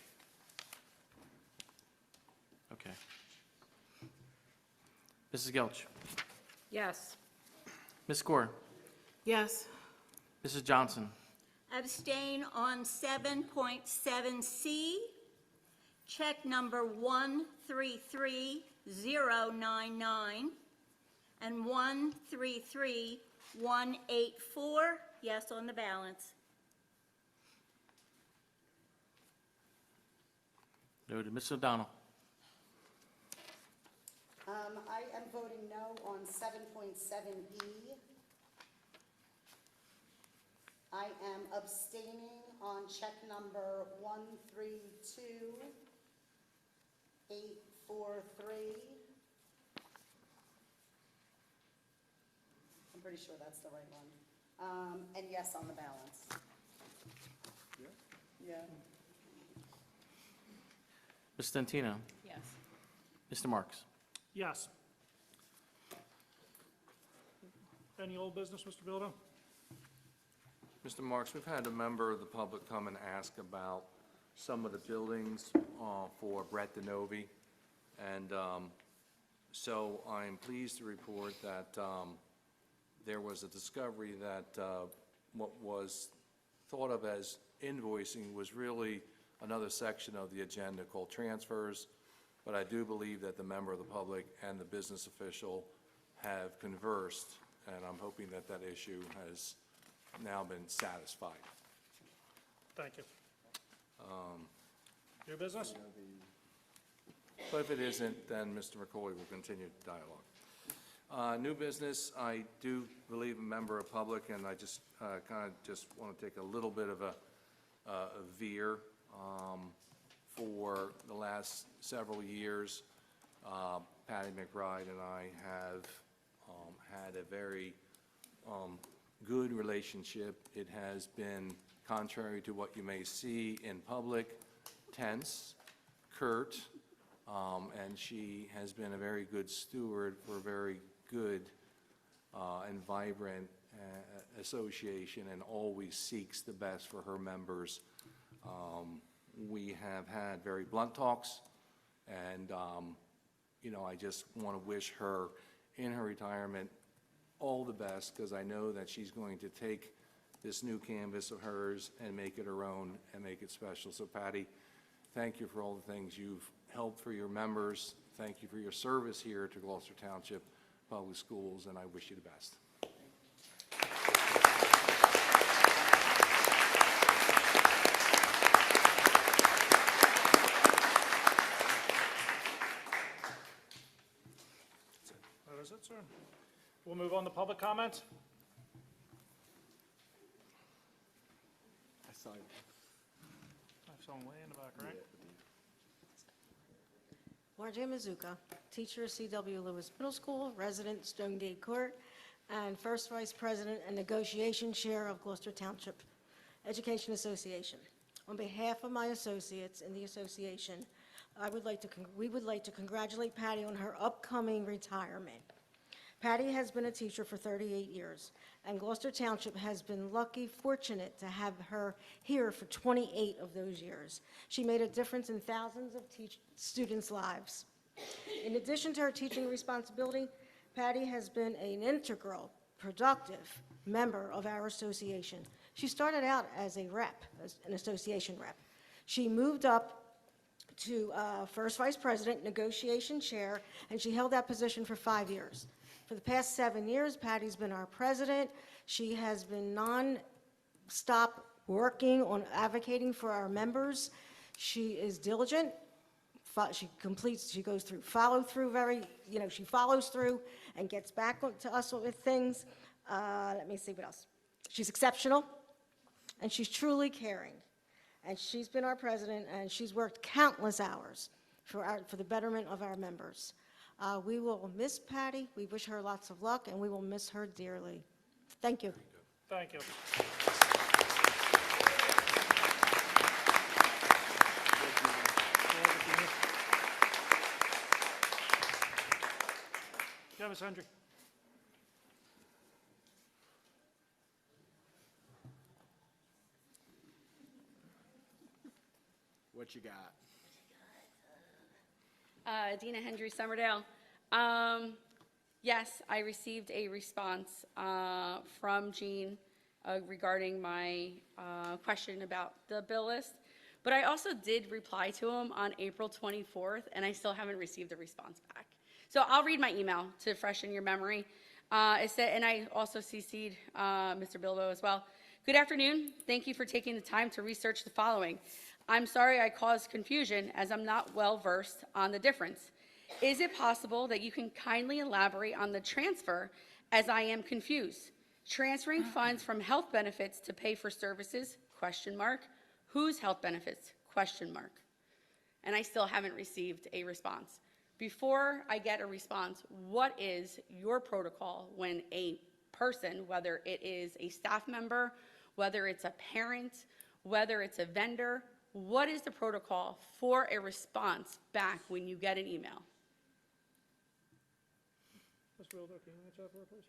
Okay. Mrs. Gelch, Yes. Ms. Gore, Yes. Mrs. Johnson, Abstain on 7.7C. Check number 133099 and 133184. Yes on the balance. noted. Mrs. O'Donnell, I am voting no on 7.7E. I am abstaining on check number 132843. I'm pretty sure that's the right one. And yes on the balance. Yeah. Ms. Stantino, Yes. Mr. Marks. Yes. Any old business, Mr. Bilodeau? Mr. Marks, we've had a member of the public come and ask about some of the buildings for Brett DeNovi. And so I'm pleased to report that there was a discovery that what was thought of as invoicing was really another section of the agenda called transfers. But I do believe that the member of the public and the business official have conversed, and I'm hoping that that issue has now been satisfied. Thank you. New business? But if it isn't, then Mr. McCoy will continue the dialogue. New business, I do believe a member of public, and I just kind of just want to take a little bit of a veer. For the last several years, Patty McBride and I have had a very good relationship. It has been, contrary to what you may see in public, tense, curt, and she has been a very good steward for a very good and vibrant association, and always seeks the best for her members. We have had very blunt talks, and, you know, I just want to wish her in her retirement all the best, because I know that she's going to take this new canvas of hers and make it her own and make it special. So Patty, thank you for all the things you've helped for your members. Thank you for your service here to Gloucester Township Public Schools, and I wish you the best. That is it, sir. We'll move on to public comment. I saw you. I have someone way in the back, right? Marjane Mazuka, teacher, C.W. Lewis Middle School, resident, Stonegate Court, and first vice president and negotiation chair of Gloucester Township Education Association. On behalf of my associates in the association, we would like to congratulate Patty on her upcoming retirement. Patty has been a teacher for 38 years, and Gloucester Township has been fortunate to have her here for 28 of those years. She made a difference in thousands of students' lives. In addition to her teaching responsibility, Patty has been an integral, productive member of our association. She started out as a rep, as an association rep. She moved up to first vice president, negotiation chair, and she held that position for 5 years. For the past 7 years, Patty's been our president. She has been non-stop working on advocating for our members. She is diligent. She goes through follow-through she follows through and gets back to us with things. Let me see what else. She's exceptional, and she's truly caring. And she's been our president, and she's worked countless hours for the betterment of our members. We will miss Patty. We wish her lots of luck, and we will miss her dearly. Thank you. Thank you. Yeah, Ms. Hendry. What you got? Dina Hendry Summerdale. Yes, I received a response from Jean regarding my question about the bill list, but I also did reply to him on April 24th, and I still haven't received a response back. So I'll read my email to freshen your memory. It said, and I also CC'd Mr. Bilbo as well. Good afternoon. Thank you for taking the time to research the following. I'm sorry I caused confusion as I'm not well versed on the difference. Is it possible that you can kindly elaborate on the transfer as I am confused? Transferring funds from health benefits to pay for services, ? Whose health benefits, ? And I still haven't received a response. Before I get a response, what is your protocol when a person, whether it is a staff member, whether it's a parent, whether it's a vendor, what is the protocol for a response back when you get an email? Mr. Wilder, can you answer that for her, please?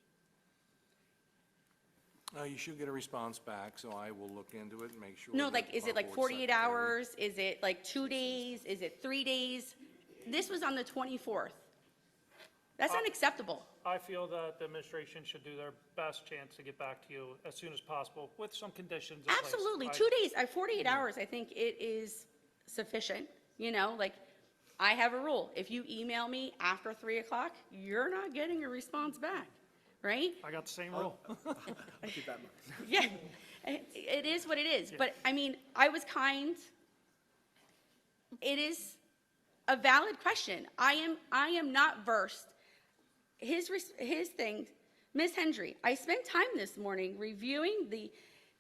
You should get a response back, so I will look into it and make sure. No, that is our it like board 48 secretary- hours? Is it like 2 days? Is it 3 days? This was on the 24th. That's unacceptable. I feel that the administration should do their best chance to get back to you as soon as possible with some conditions in place. Absolutely, 2 days, 48 hours, I think it is sufficient, I have a rule, if you email me after 3 o'clock, you're not getting a response back, right? I got the same rule. I'll keep that in mind. Yeah, it is what it is, but, I was kind. It is a valid question. I am not versed. His thing, Ms. Hendry, I spent time this morning reviewing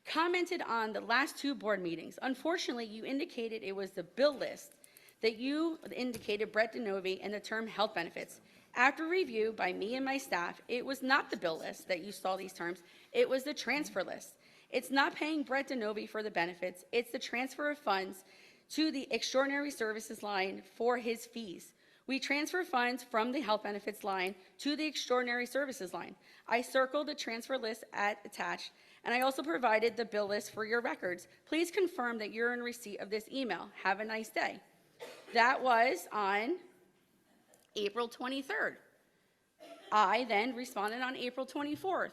commented on the last 2 board meetings. Unfortunately, you indicated it was the bill list that you indicated Brett DeNovi and the term health benefits. After review by me and my staff, it was not the bill list that you saw these terms, it was the transfer list. It's not paying Brett DeNovi for the benefits, it's the transfer of funds to the extraordinary services line for his fees. We transfer funds from the health benefits line to the extraordinary services line. I circled the transfer list attached, and I also provided the bill list for your records. Please confirm that you're in receipt of this email. Have a nice day. That was on April 23rd. I then responded on April 24th.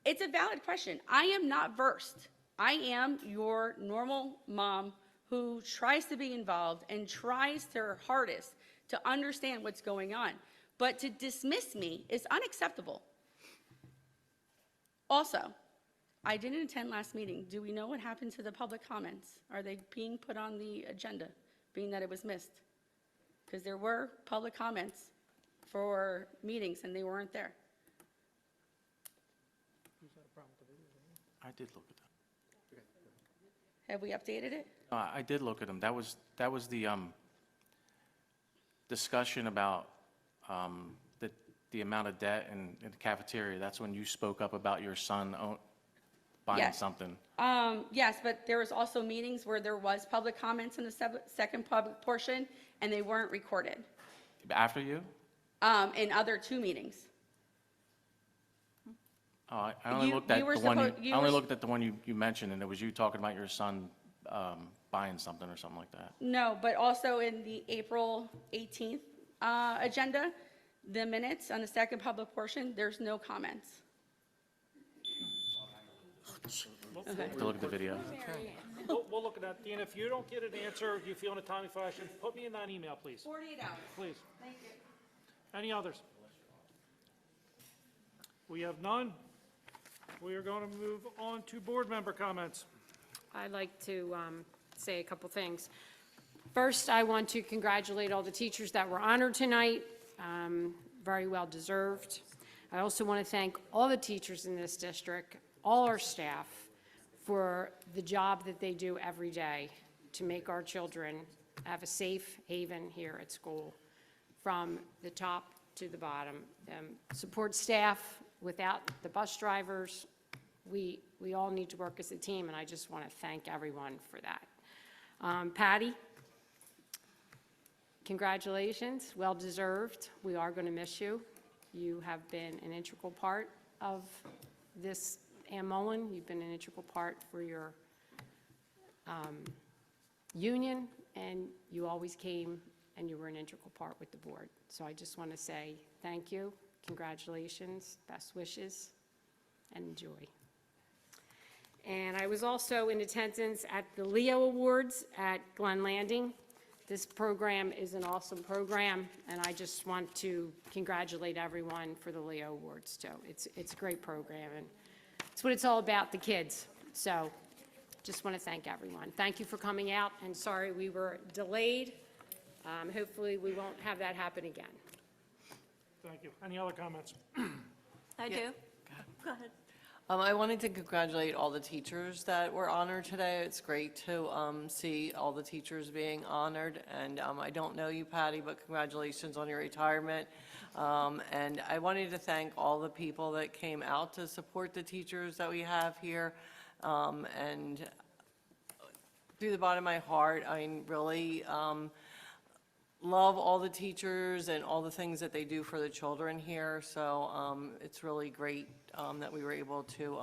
It's a valid question. I am not versed. I am your normal mom who tries to be involved and tries her hardest to understand what's going on. But to dismiss me is unacceptable. Also, I didn't attend last meeting. Do we know what happened to the public comments? Are they being put on the agenda, being that it was missed? Because there were public comments for meetings and they weren't there. I did look at that. Have we updated it? I did look at them. That was the discussion about the amount of debt in the cafeteria. That's when you spoke up about your son buying Yes. something. Yes, but there was also meetings where there was public comments in the second public portion, and they weren't recorded, After you? in other two meetings. Oh, I only You- looked at you were the one, suppo- you I only were- looked at the one you mentioned, and it was you talking about your son buying something or something like that. No, but also in the April 18th agenda, the minutes on the second public portion, there's no comments. Okay. Have to look at the video. We'll look at that. Dean, if you don't get an answer, you feel in a timely fashion, put me in that email, please. 48 hours. Please. Any others? We have none. We are going to move on to board member comments. I'd like to say a couple things. First, I want to congratulate all the teachers that were honored tonight. Very well deserved. I also want to thank all the teachers in this district, all our staff, for the job that they do every day to make our children have a safe haven here at school, from the top to the bottom. Support staff, without the bus drivers, we all need to work as a team, and I just want to thank everyone for that. Patty, congratulations, well-deserved. We are going to miss you. You have been an integral part of this Ann Mullen. You've been an integral part for your union, and you always came, and you were an integral part with the board. So I just want to say thank you, congratulations, best wishes, and enjoy. And I was also in attendance at the Leo Awards at Glen Landing. This program is an awesome program, and I just want to congratulate everyone for the Leo Awards, too. It's a great program, and it's what it's all about, the kids. So just want to thank everyone. Thank you for coming out, and sorry we were delayed. Hopefully, we won't have that happen again. Thank you. Any other comments? I do. Go ahead. I wanted to congratulate all the teachers that were honored today. It's great to see all the teachers being honored. And I don't know you, Patty, but congratulations on your retirement. And I wanted to thank all the people that came out to support the teachers that we have here. And through the bottom of my heart, I really love all the teachers and all the things that they do for the children here. So it's really great that we were able to,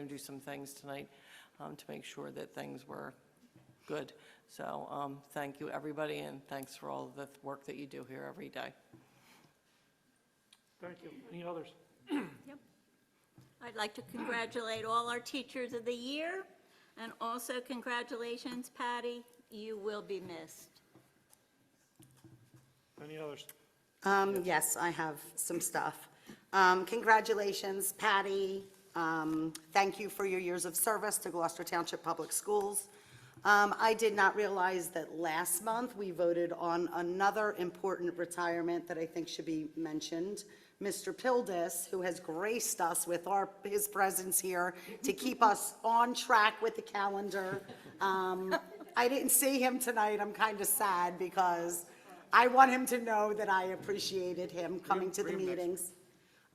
do some things tonight to make sure that things were good. So thank you, everybody, and thanks for all the work that you do here every day. Thank you. Any others? Yep. I'd like to congratulate all our teachers of the year, and also congratulations, Patty. You will be missed. Any others? Yes, I have some stuff. Congratulations, Patty. Thank you for your years of service to Gloucester Township Public Schools. I did not realize that last month we voted on another important retirement that I think should be mentioned. Mr. Pildis, who has graced us with his presence here to keep us on track with the calendar. I didn't see him tonight. I'm kind of sad because I want him to know that I appreciated him coming to the meetings.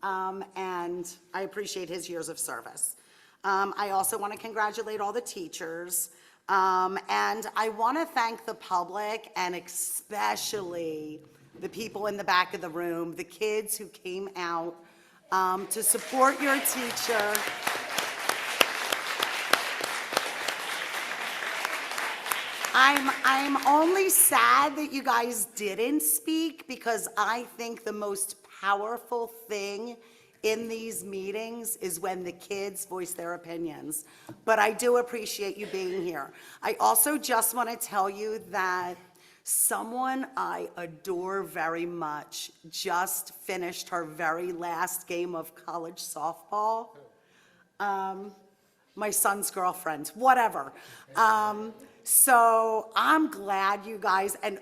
And I appreciate his years of service. I also want to congratulate all the teachers. And I want to thank the public, and especially the people in the back of the room, the kids who came out to support your teacher. I'm only sad that you guys didn't speak, because I think the most powerful thing in these meetings is when the kids voice their opinions. But I do appreciate you being here. I also just want to tell you that someone I adore very much just finished her very last game of college softball. My son's girlfriend, whatever. So I'm glad you guys, and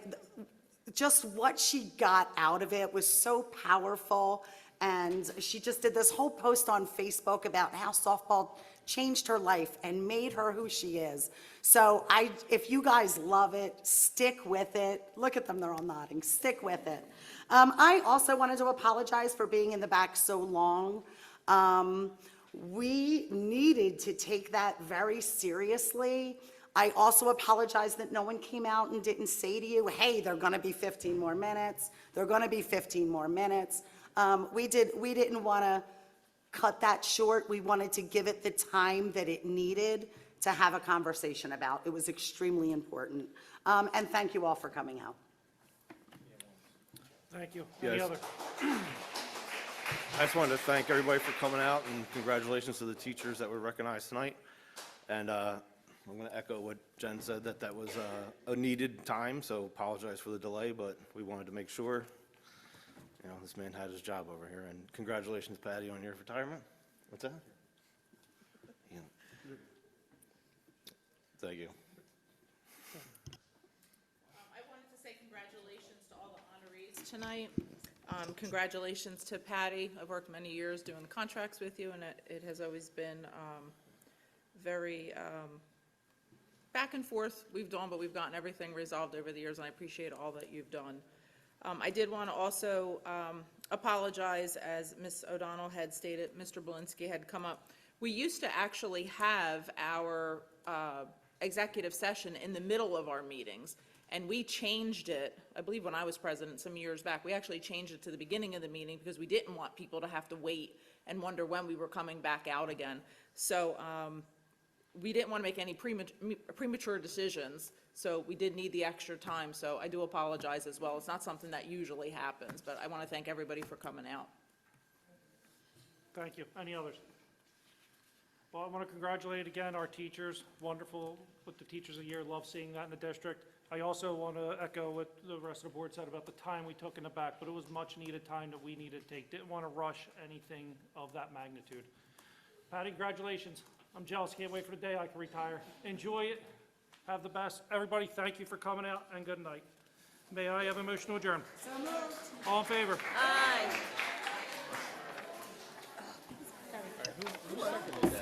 just what she got out of it was so powerful. And she just did this whole post on Facebook about how softball changed her life and made her who she is. So if you guys love it, stick with it. Look at them, they're all nodding. Stick with it. I also wanted to apologize for being in the back so long. We needed to take that very seriously. I also apologize that no one came out and didn't say to you, hey, they're going to be 15 more minutes. They're going to be 15 more minutes. We didn't want to cut that short. We wanted to give it the time that it needed to have a conversation about. It was extremely important. And thank you all for coming out. Thank you. Any Yes. other? I just wanted to thank everybody for coming out, and congratulations to the teachers that were recognized tonight. And I'm going to echo what Jen said, that was a needed time, so apologize for the delay, but we wanted to make sure, you know, this man had his job over here. And congratulations, Patty, on your retirement. What's that? Yeah. Thank you. I wanted to say congratulations to all the honorees tonight. Congratulations to Patty. I've worked many years doing the contracts with you, and it has always been very back and forth. We've done, but we've gotten everything resolved over the years, and I appreciate all that you've done. I did want to also apologize, as Ms. O'Donnell had stated, Mr. Belinsky had come up. We used to actually have our executive session in the middle of our meetings, and we changed it, I believe when I was president some years back, we actually changed it to the beginning of the meeting because we didn't want people to have to wait and wonder when we were coming back out again. So we didn't want to make any premature decisions, so we did need the extra time, so I do apologize as well. It's not something that usually happens, but I want to thank everybody for coming out. Thank you. Any others? Well, I want to congratulate again our teachers. Wonderful with the Teachers of the Year. Love seeing that in the district. I also want to echo what the rest of the board said about the time we took in the back, but it was much needed time that we needed to take. Didn't want to rush anything of that magnitude. Patty, congratulations. I'm jealous. Can't wait for the day I can retire. Enjoy it. Have the best. Everybody, thank you for coming out, and good night. May I have a motion to adjourn? So moved. All in favor? Aye. Who seconded that?